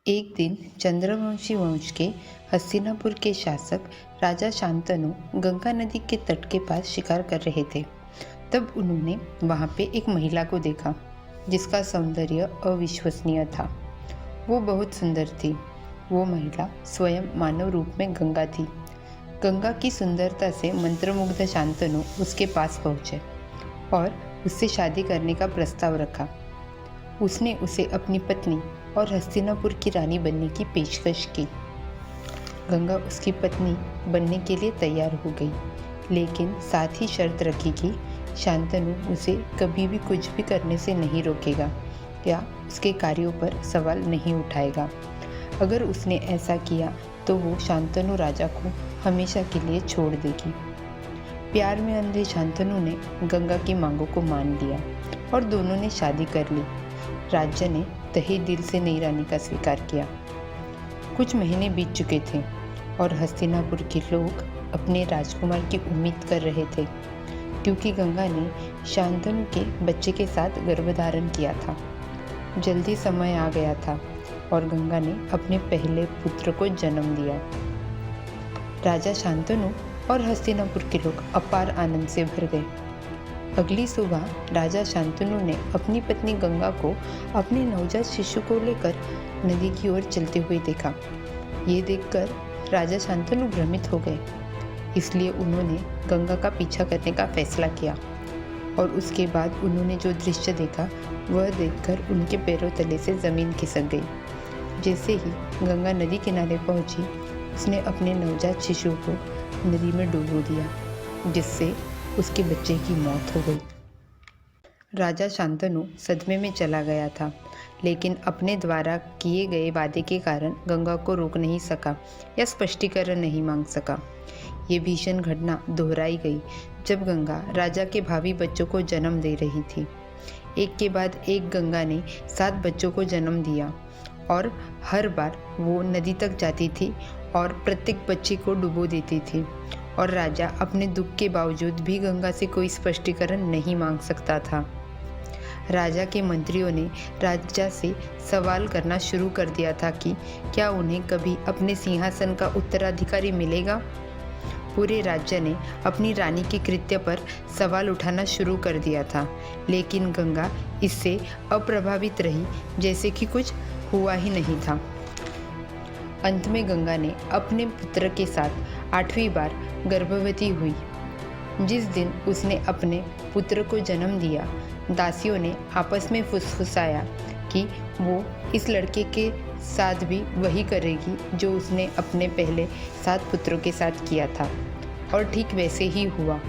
एक दिन चंद्रवंशी वंश के हस्तिनापुर के शासक राजा शांतनु गंगा नदी के तट के पास शिकार कर रहे थे। तब उन्होंने वहां पे एक महिला को देखा जिसका सौंदर्य अविश्वसनीय था। वो बहुत सुंदर थी। वो महिला स्वयं मानव रूप में गंगा थी। गंगा की सुंदरता से मंत्रमुग्ध शांतनु उसके पास पहुंचे और उससे शादी करने का प्रस्ताव रखा। उसने उसे अपनी पत्नी और हस्तिनापुर की रानी बनने की पेशकश की। गंगा उसकी पत्नी बनने के लिए तैयार हो गई, लेकिन साथ ही शर्त रखी कि शांतनु उसे कभी भी कुछ भी करने से नहीं रोकेगा या उसके कार्यों पर सवाल नहीं उठाएगा। अगर उसने ऐसा किया तो वो शांतनु राजा को हमेशा के लिए छोड़ देगी। प्यार में अंधे शांतनु ने गंगा की मांगों को मान लिया और दोनों ने शादी कर ली। राज्य ने तहे दिल से नई रानी का स्वीकार किया। कुछ महीने बीत चुके थे और हस्तिनापुर के लोग अपने राजकुमार की उम्मीद कर रहे थे, क्योंकि गंगा ने शांतनु के बच्चे के साथ गर्भधारण किया था। जल्दी समय आ गया था और गंगा ने अपने पहले पुत्र को जन्म दिया। राजा शांतनु और हस्तिनापुर के लोग अपार आनंद से भर गए। अगली सुबह राजा शांतनु ने अपनी पत्नी गंगा को अपने नवजात शिशु को लेकर नदी की ओर चलते हुए देखा। ये देखकर राजा शांतनु भ्रमित हो गए, इसलिए उन्होंने गंगा का पीछा करने का फैसला किया। और उसके बाद उन्होंने जो दृश्य देखा वह देखकर उनके पैरों तले से ज़मीन खिसक गई। जैसे ही गंगा नदी किनारे पहुंची, उसने अपने नवजात शिशु को नदी में डुबो दिया, जिससे उसके बच्चे की मौत हो गई। राजा शांतनु सदमे में चला गया था, लेकिन अपने द्वारा किए गए वादे के कारण गंगा को रोक नहीं सका या स्पष्टीकरण नहीं मांग सका। ये भीषण घटना दोहराई गई जब गंगा राजा के भावी बच्चों को जन्म दे रही थी। एक के बाद एक गंगा ने 7 बच्चों को जन्म दिया और हर बार वो नदी तक जाती थी और प्रत्येक बच्चे को डुबो देती थी। और राजा अपने दुख के बावजूद भी गंगा से कोई स्पष्टीकरण नहीं मांग सकता था। राजा के मंत्रियों ने राजा से सवाल करना शुरू कर दिया था कि क्या उन्हें कभी अपने सिंहासन का उत्तराधिकारी मिलेगा। पूरे राज्य ने अपनी रानी के कृत्य पर सवाल उठाना शुरू कर दिया था, लेकिन गंगा इससे अप्रभावित रही, जैसे कि कुछ हुआ ही नहीं था। अंत में गंगा ने अपने पुत्र के साथ 8वीं बार गर्भवती हुई। जिस दिन उसने अपने पुत्र को जन्म दिया, दासियों ने आपस में फुसफुसाया कि वो इस लड़के के साथ भी वही करेगी जो उसने अपने पहले 7 पुत्रों के साथ किया था। और ठीक वैसे ही हुआ।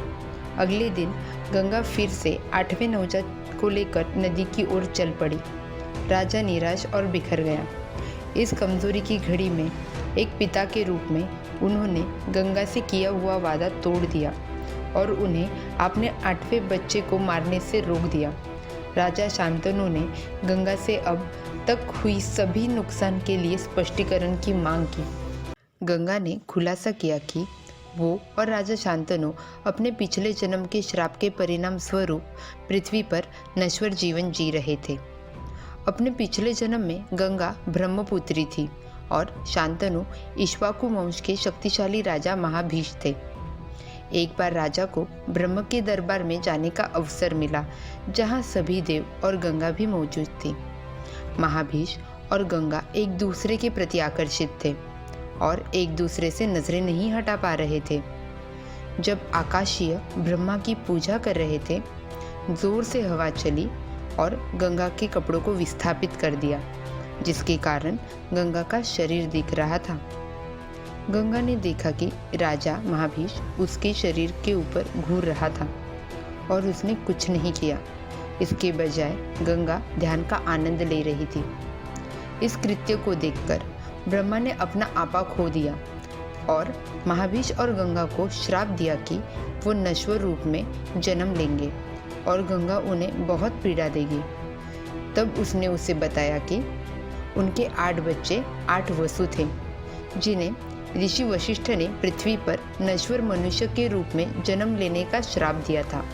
अगले दिन गंगा फिर से 8वें नवजात को लेकर नदी की ओर चल पड़ी। राजा निराश और बिखर गया। इस कमजोरी की घड़ी में एक पिता के रूप में उन्होंने गंगा से किया हुआ वादा तोड़ दिया और उन्हें अपने 8वें बच्चे को मारने से रोक दिया। राजा शांतनु ने गंगा से अब तक हुई सभी नुकसान के लिए स्पष्टीकरण की मांग की। गंगा ने खुलासा किया कि वो और राजा शांतनु अपने पिछले जन्म के श्राप के परिणाम स्वरूप पृथ्वी पर नश्वर जीवन जी रहे थे। अपने पिछले जन्म में गंगा ब्रह्मपुत्री थी और शांतनु इक्ष्वाकु वंश के शक्तिशाली राजा महाभीष थे। एक बार राजा को ब्रह्म के दरबार में जाने का अवसर मिला, जहां सभी देव और गंगा भी मौजूद थी। महाभीष और गंगा एक दूसरे के प्रति आकर्षित थे और एक दूसरे से नजरें नहीं हटा पा रहे थे। जब आकाशीय ब्रह्मा की पूजा कर रहे थे, जोर से हवा चली और गंगा के कपड़ों को विस्थापित कर दिया, जिसके कारण गंगा का शरीर दिख रहा था। गंगा ने देखा कि राजा महाभीष उसके शरीर के ऊपर घूर रहा था और उसने कुछ नहीं किया। इसके बजाय गंगा ध्यान का आनंद ले रही थी। इस कृत्य को देखकर ब्रह्मा ने अपना आपा खो दिया और महाभीष और गंगा को श्राप दिया कि वो नश्वर रूप में जन्म लेंगे और गंगा उन्हें बहुत पीड़ा देगी। तब उसने उसे बताया कि उनके 8 बच्चे 8 वसु थे, जिन्हें ऋषि वशिष्ठ ने पृथ्वी पर नश्वर मनुष्य के रूप में जन्म लेने का श्राप दिया था।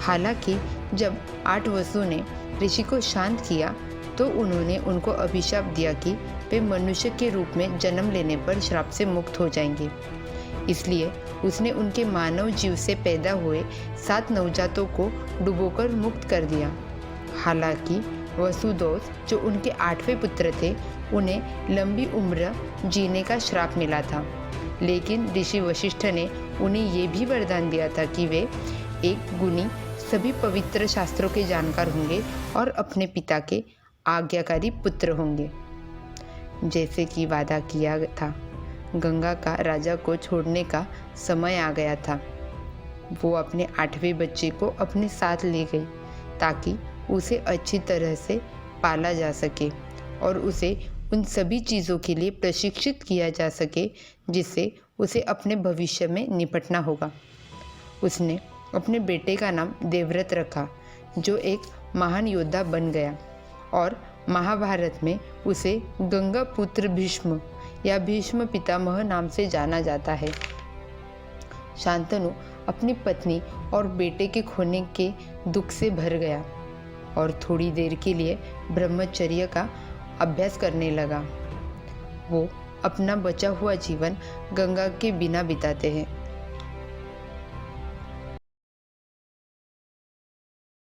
हालांकि जब 8 वसु ने ऋषि को शांत किया तो उन्होंने उनको अभिशाप दिया कि वे मनुष्य के रूप में जन्म लेने पर श्राप से मुक्त हो जाएंगे। इसलिए उसने उनके मानव जीव से पैदा हुए 7 नवजातों को डुबोकर मुक्त कर दिया। हालांकि वसुदोस जो उनके 8वें पुत्र थे, उन्हें लंबी उम्र जीने का श्राप मिला था, लेकिन ऋषि वशिष्ठ ने उन्हें ये भी वरदान दिया था कि वे एक गुणी, सभी पवित्र शास्त्रों के जानकार होंगे और अपने पिता के आज्ञाकारी पुत्र होंगे। जैसे कि वादा किया था, गंगा का राजा को छोड़ने का समय आ गया था। वो अपने 8वें बच्चे को अपने साथ ले गई ताकि उसे अच्छी तरह से पाला जा सके और उसे उन सभी चीज़ों के लिए प्रशिक्षित किया जा सके जिससे उसे अपने भविष्य में निपटना होगा। उसने अपने बेटे का नाम देवव्रत रखा, जो एक महान योद्धा बन गया और महाभारत में उसे गंगा पुत्र भीष्म या भीष्म पितामह नाम से जाना जाता है। शांतनु अपनी पत्नी और बेटे के खोने के दुख से भर गया और थोड़ी देर के लिए ब्रह्मचर्य का अभ्यास करने लगा। वो अपना बचा हुआ जीवन गंगा के बिना बिताते हैं